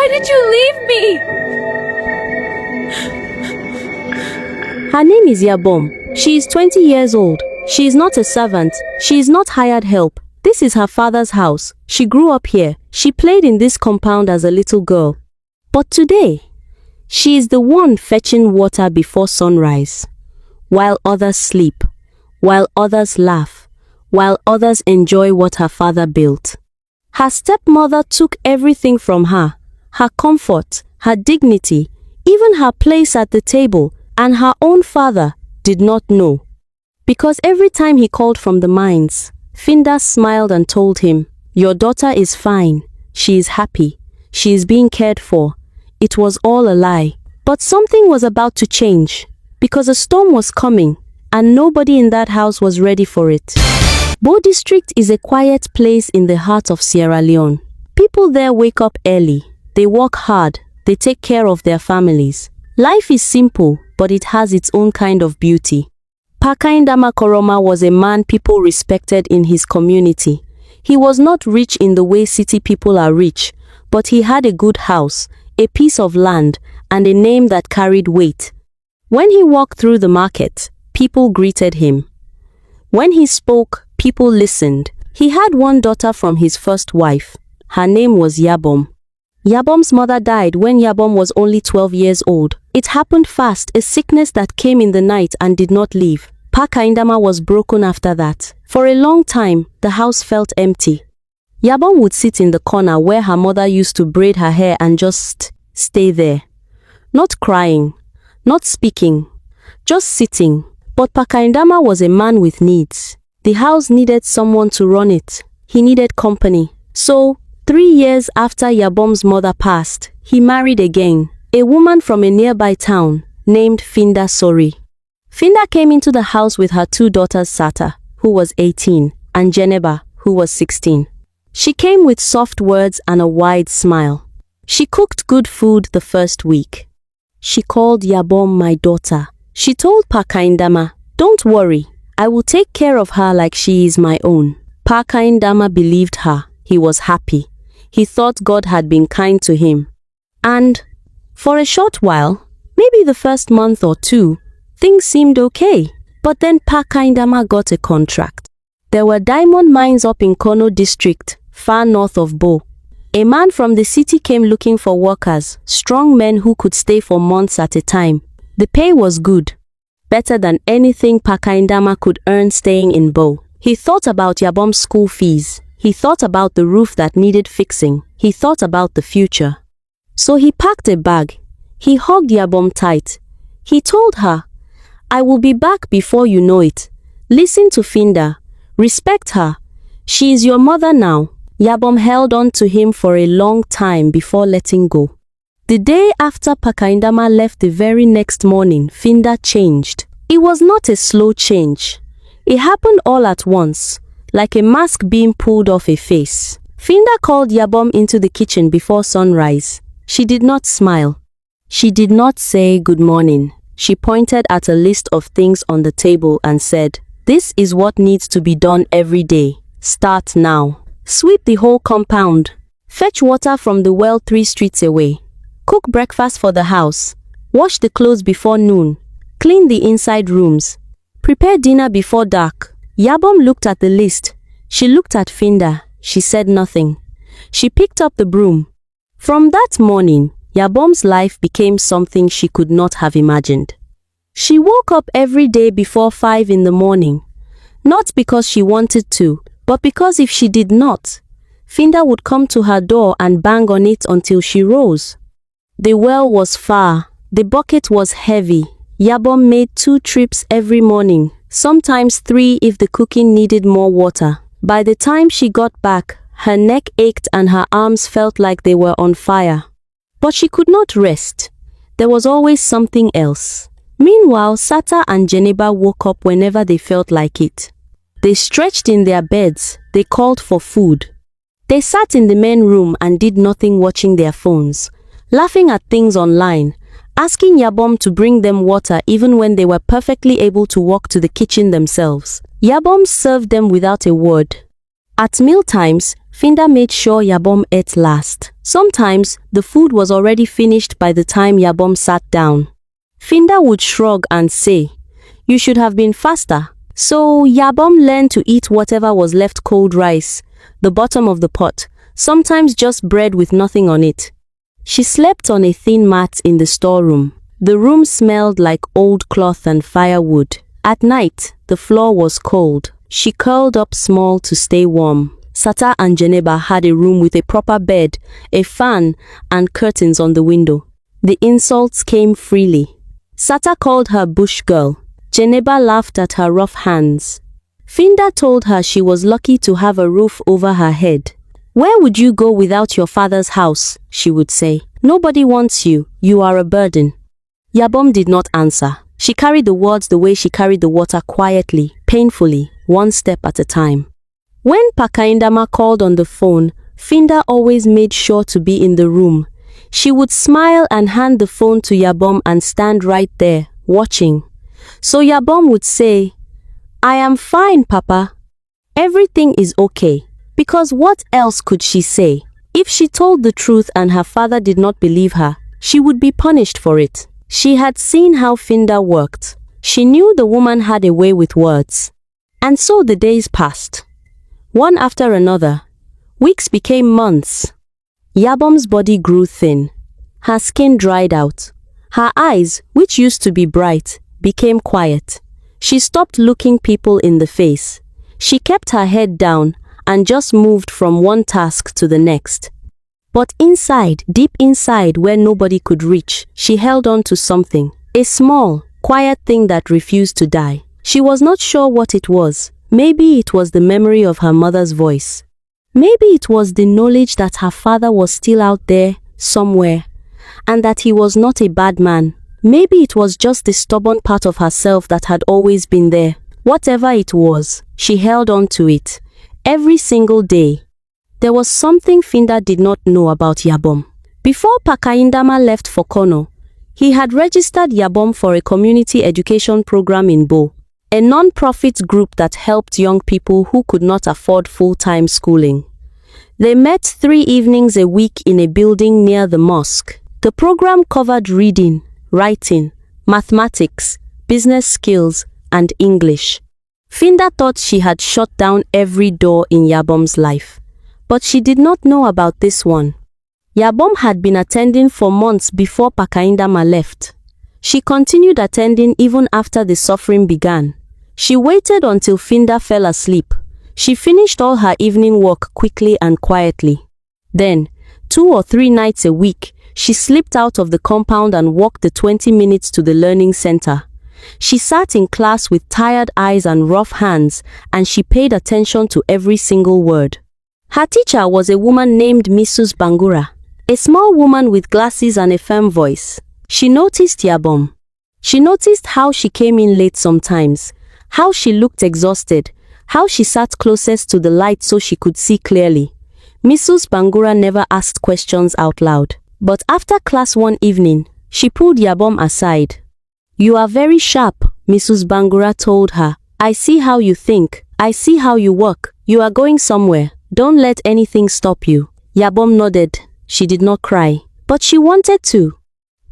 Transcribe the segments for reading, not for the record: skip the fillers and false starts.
Why did you leave me? Her name is Yabom. She is 20 years old. She is not a servant. She is not hired help. This is her father's house. She grew up here. She played in this compound as a little girl. But today, she is the one fetching water before sunrise. While others sleep, while others laugh, while others enjoy what her father built. Her stepmother took everything from her, her comfort, her dignity, even her place at the table, and her own father did not know. Because every time he called from the mines, Finda smiled and told him, "Your daughter is fine, she is happy, she is being cared for." It was all a lie. But something was about to change, because a storm was coming, and nobody in that house was ready for it. Bo District is a quiet place in the heart of Sierra Leone. People there wake up early, they work hard, they take care of their families. Life is simple, but it has its own kind of beauty. Pakaindama Koroma was a man people respected in his community. He was not rich in the way city people are rich, but he had a good house, a piece of land, and a name that carried weight. When he walked through the market, people greeted him. When he spoke, people listened. He had one daughter from his first wife. Her name was Yabom. Yabom's mother died when Yabom was only 12 years old. It happened fast, a sickness that came in the night and did not leave. Pakaindama was broken after that. For a long time, the house felt empty. Yabom would sit in the corner where her mother used to braid her hair and just stay there. Not crying, not speaking, just sitting. But Pakaindama was a man with needs. The house needed someone to run it. He needed company. So, 3 years after Yabom's mother passed, he married again, a woman from a nearby town named Finda Sori. Finda came into the house with her 2 daughters, Sata, who was 18, and Geneba, who was 16. She came with soft words and a wide smile. She cooked good food the first week. She called Yabom my daughter. She told Pakaindama, "Don't worry, I will take care of her like she is my own." Pakaindama believed her. He was happy. He thought God had been kind to him. And for a short while, maybe the first month or 2, things seemed okay. But then Pakaindama got a contract. There were diamond mines up in Kono district, far north of Bo. A man from the city came looking for workers, strong men who could stay for months at a time. The pay was good, better than anything Pakaindama could earn staying in Bo. He thought about Yabom's school fees. He thought about the roof that needed fixing. He thought about the future. So he packed a bag. He hugged Yabom tight. He told her, "I will be back before you know it. Listen to Finda. Respect her. She is your mother now." Yabom held on to him for a long time before letting go. The day after Pakaindama left, the very next morning, Finda changed. It was not a slow change. It happened all at once, like a mask being pulled off a face. Finda called Yabom into the kitchen before sunrise. She did not smile. She did not say good morning. She pointed at a list of things on the table and said, "This is what needs to be done every day. Start now. Sweep the whole compound. Fetch water from the well 3 streets away. Cook breakfast for the house. Wash the clothes before noon. Clean the inside rooms. Prepare dinner before dark." Yabom looked at the list. She looked at Finda. She said nothing. She picked up the broom. From that morning, Yabom's life became something she could not have imagined. She woke up every day before 5 in the morning. Not because she wanted to, but because if she did not, Finda would come to her door and bang on it until she rose. The well was far. The bucket was heavy. Yabom made 2 trips every morning, sometimes 3 if the cooking needed more water. By the time she got back, her neck ached and her arms felt like they were on fire. But she could not rest. There was always something else. Meanwhile, Sata and Geneba woke up whenever they felt like it. They stretched in their beds. They called for food. They sat in the main room and did nothing, watching their phones, laughing at things online, asking Yabom to bring them water even when they were perfectly able to walk to the kitchen themselves. Yabom served them without a word. At mealtimes, Finda made sure Yabom ate last. Sometimes, the food was already finished by the time Yabom sat down. Finda would shrug and say, "You should have been faster." So Yabom learned to eat whatever was left: cold rice, the bottom of the pot, sometimes just bread with nothing on it. She slept on a thin mat in the storeroom. The room smelled like old cloth and firewood. At night, the floor was cold. She curled up small to stay warm. Sata and Geneba had a room with a proper bed, a fan, and curtains on the window. The insults came freely. Sata called her bush girl. Geneba laughed at her rough hands. Finda told her she was lucky to have a roof over her head. "Where would you go without your father's house?" she would say. "Nobody wants you. You are a burden." Yabom did not answer. She carried the words the way she carried the water, quietly, painfully, one step at a time. When Pakaindama called on the phone, Finda always made sure to be in the room. She would smile and hand the phone to Yabom and stand right there, watching. So Yabom would say, "I am fine, Papa. Everything is okay." Because what else could she say? If she told the truth and her father did not believe her, she would be punished for it. She had seen how Finda worked. She knew the woman had a way with words. And so the days passed. One after another. Weeks became months. Yabom's body grew thin. Her skin dried out. Her eyes, which used to be bright, became quiet. She stopped looking people in the face. She kept her head down and just moved from one task to the next. But inside, deep inside where nobody could reach, she held on to something. A small, quiet thing that refused to die. She was not sure what it was. Maybe it was the memory of her mother's voice. Maybe it was the knowledge that her father was still out there, somewhere, and that he was not a bad man. Maybe it was just the stubborn part of herself that had always been there. Whatever it was, she held on to it. Every single day. There was something Finda did not know about Yabom. Before Pakaindama left for Kono, he had registered Yabom for a community education program in Bo, a non-profit group that helped young people who could not afford full-time schooling. They met 3 evenings a week in a building near the mosque. The program covered reading, writing, mathematics, business skills, and English. Finda thought she had shut down every door in Yabom's life. But she did not know about this one. Yabom had been attending for months before Pakaindama left. She continued attending even after the suffering began. She waited until Finda fell asleep. She finished all her evening work quickly and quietly. Then, 2 or 3 nights a week, she slipped out of the compound and walked the 20 minutes to the learning center. She sat in class with tired eyes and rough hands, and she paid attention to every single word. Her teacher was a woman named Mrs. Bangura, a small woman with glasses and a firm voice. She noticed Yabom. She noticed how she came in late sometimes, how she looked exhausted, how she sat closest to the light so she could see clearly. Mrs. Bangura never asked questions out loud. But after class one evening, she pulled Yabom aside. "You are very sharp," Mrs. Bangura told her. "I see how you think. I see how you work. You are going somewhere. Don't let anything stop you." Yabom nodded. She did not cry, but she wanted to.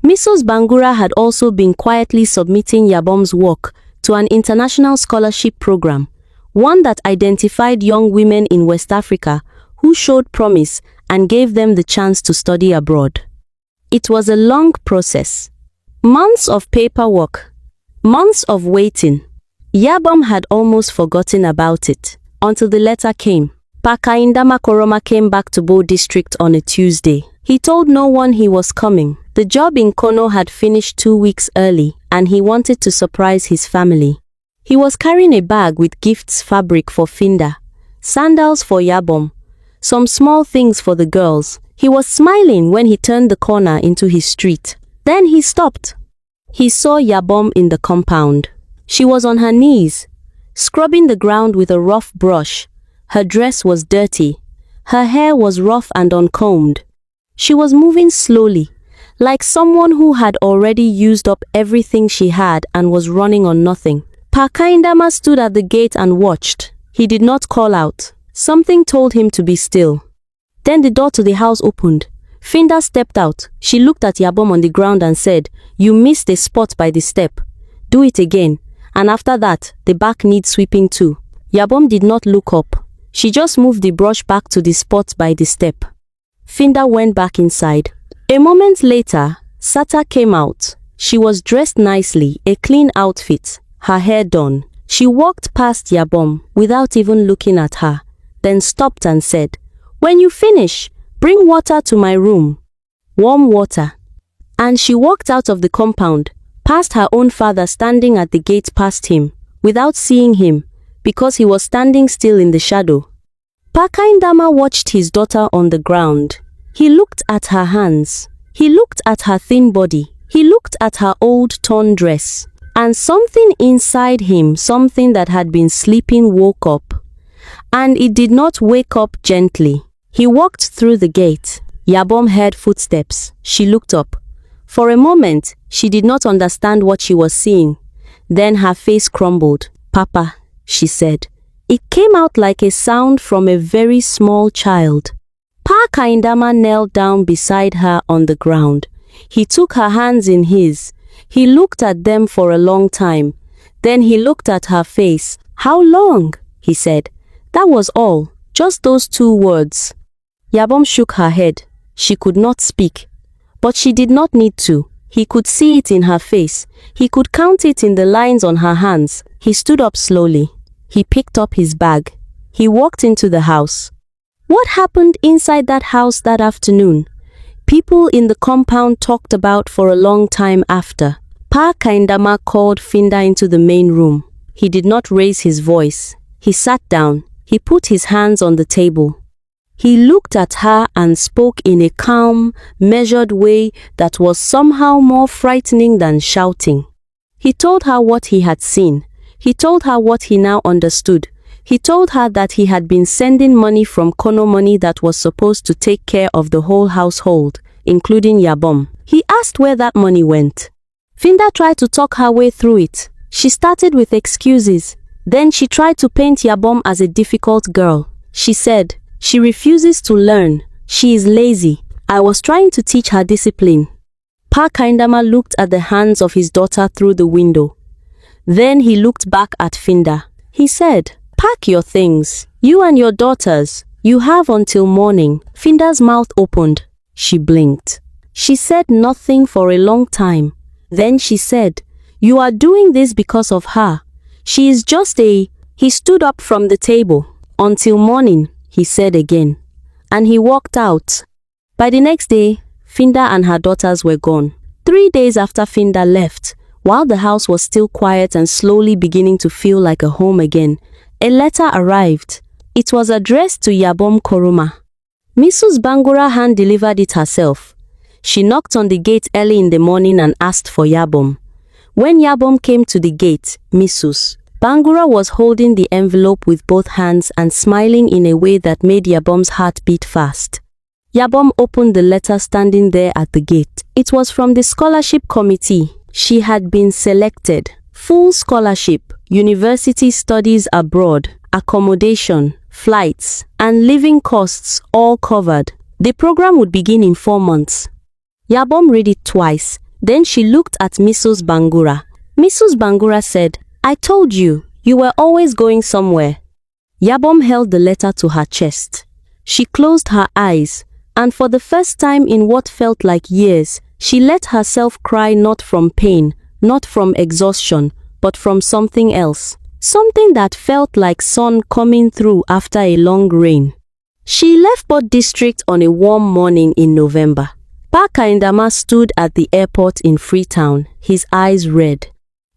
Mrs. Bangura had also been quietly submitting Yabom's work to an international scholarship program, one that identified young women in West Africa who showed promise and gave them the chance to study abroad. It was a long process. Months of paperwork, months of waiting. Yabom had almost forgotten about it until the letter came. Pakaindama Koroma came back to Bo district on a Tuesday. He told no one he was coming. The job in Kono had finished 2 weeks early, and he wanted to surprise his family. He was carrying a bag with gifts, fabric for Finda, sandals for Yabom, some small things for the girls. He was smiling when he turned the corner into his street. Then he stopped. He saw Yabom in the compound. She was on her knees, scrubbing the ground with a rough brush. Her dress was dirty. Her hair was rough and uncombed. She was moving slowly, like someone who had already used up everything she had and was running on nothing. Pakaindama stood at the gate and watched. He did not call out. Something told him to be still. Then the door to the house opened. Finda stepped out. She looked at Yabom on the ground and said, "You missed a spot by the step. Do it again. And after that, the back needs sweeping too." Yabom did not look up. She just moved the brush back to the spot by the step. Finda went back inside. A moment later, Sata came out. She was dressed nicely, a clean outfit, her hair done. She walked past Yabom without even looking at her, then stopped and said, "When you finish, bring water to my room. Warm water." And she walked out of the compound, past her own father standing at the gate past him, without seeing him, because he was standing still in the shadow. Pakaindama watched his daughter on the ground. He looked at her hands. He looked at her thin body. He looked at her old torn dress. And something inside him, something that had been sleeping, woke up. And it did not wake up gently. He walked through the gate. Yabom heard footsteps. She looked up. For a moment, she did not understand what she was seeing. Then her face crumbled. "Papa," she said. It came out like a sound from a very small child. Pa Kaindama knelt down beside her on the ground. He took her hands in his. He looked at them for a long time. Then he looked at her face. "How long?" he said. That was all, just those 2 words. Yabom shook her head. She could not speak. But she did not need to. He could see it in her face. He could count it in the lines on her hands. He stood up slowly. He picked up his bag. He walked into the house. What happened inside that house that afternoon? People in the compound talked about for a long time after. Pa Kaindama called Finda into the main room. He did not raise his voice. He sat down. He put his hands on the table. He looked at her and spoke in a calm, measured way that was somehow more frightening than shouting. He told her what he had seen. He told her what he now understood. He told her that he had been sending money from Kono money that was supposed to take care of the whole household, including Yabom. He asked where that money went. Finda tried to talk her way through it. She started with excuses. Then she tried to paint Yabom as a difficult girl. She said, "She refuses to learn. She is lazy. I was trying to teach her discipline." Pa Kaindama looked at the hands of his daughter through the window. Then he looked back at Finda. He said, "Pack your things. You and your daughters. You have until morning." Finda's mouth opened. She blinked. She said nothing for a long time. Then she said, "You are doing this because of her. She is just a..." He stood up from the table. "Until morning," he said again. And he walked out. By the next day, Finda and her daughters were gone. 3 days after Finda left, while the house was still quiet and slowly beginning to feel like a home again, a letter arrived. It was addressed to Yabom Koroma. Mrs. Bangura hand-delivered it herself. She knocked on the gate early in the morning and asked for Yabom. When Yabom came to the gate, Mrs. Bangura was holding the envelope with both hands and smiling in a way that made Yabom's heart beat fast. Yabom opened the letter standing there at the gate. It was from the scholarship committee. She had been selected. Full scholarship, university studies abroad, accommodation, flights, and living costs all covered. The program would begin in 4 months. Yabom read it twice. Then she looked at Mrs. Bangura. Mrs. Bangura said, "I told you, you were always going somewhere." Yabom held the letter to her chest. She closed her eyes, and for the first time in what felt like years, she let herself cry, not from pain, not from exhaustion, but from something else. Something that felt like sun coming through after a long rain. She left Port District on a warm morning in November. Pa Kaindama stood at the airport in Freetown, his eyes red.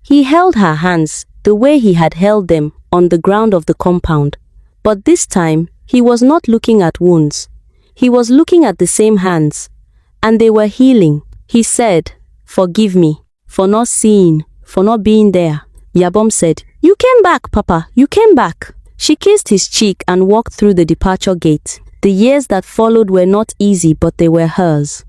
He held her hands, the way he had held them, on the ground of the compound. But this time, he was not looking at wounds. He was looking at the same hands. And they were healing. He said, "Forgive me, for not seeing, for not being there." Yabom said, "You came back, Papa, you came back." She kissed his cheek and walked through the departure gate. The years that followed were not easy, but they were hers.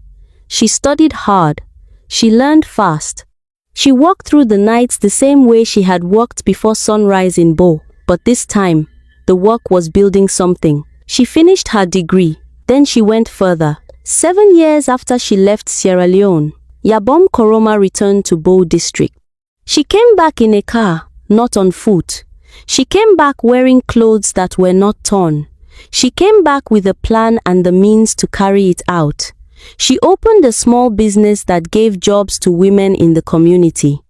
She studied hard. She learned fast. She walked through the nights the same way she had walked before sunrise in Bo, but this time, The work was building something. She finished her degree. Then she went further. 7 years after she left Sierra Leone, Yabom Koroma returned to Bow District. She came back in a car, not on foot. She came back wearing clothes that were not torn. She came back with a plan and the means to carry it out. She opened a small business that gave jobs to women in the community.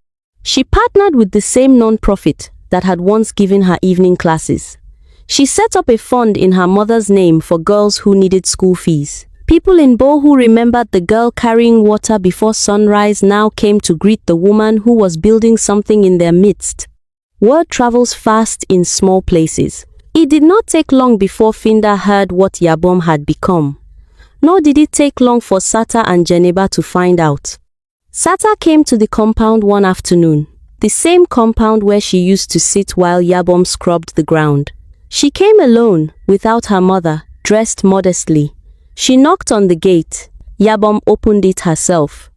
She partnered with the same non-profit that had once given her evening classes. She set up a fund in her mother's name for girls who needed school fees. People in Bo who remembered the girl carrying water before sunrise now came to greet the woman who was building something in their midst. Word travels fast in small places. It did not take long before Finda heard what Yabom had become. Nor did it take long for Sata and Geneba to find out. Sata came to the compound one afternoon, the same compound where she used to sit while Yabom scrubbed the ground. She came alone, without her mother, dressed modestly. She knocked on the gate. Yabom opened it herself.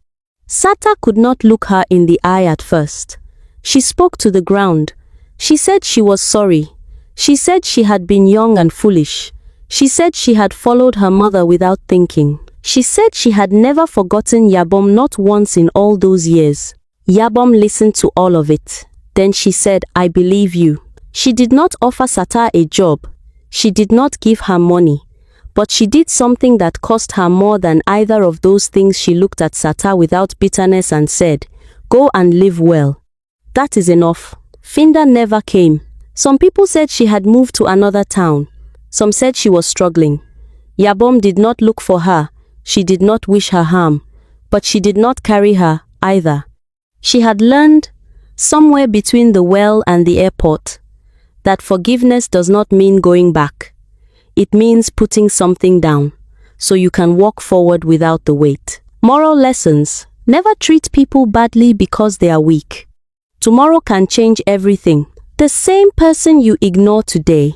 Sata could not look her in the eye at first. She spoke to the ground. She said she was sorry. She said she had been young and foolish. She said she had followed her mother without thinking. She said she had never forgotten Yabom, not once in all those years. Yabom listened to all of it. Then she said, "I believe you." She did not offer Sata a job. She did not give her money. But she did something that cost her more than either of those things. She looked at Sata without bitterness and said, "Go and live well. That is enough." Finda never came. Some people said she had moved to another town. Some said she was struggling. Yabom did not look for her. She did not wish her harm. But she did not carry her, either. She had learned, somewhere between the well and the airport, that forgiveness does not mean going back. It means putting something down, so you can walk forward without the weight. Moral lessons: never treat people badly because they are weak. Tomorrow can change everything. The same person you ignore today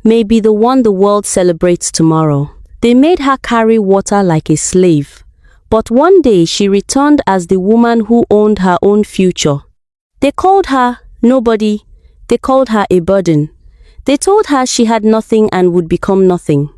may be the one the world celebrates tomorrow. They made her carry water like a slave. But one day she returned as the woman who owned her own future. They called her nobody. They called her a burden. They told her she had nothing and would become nothing.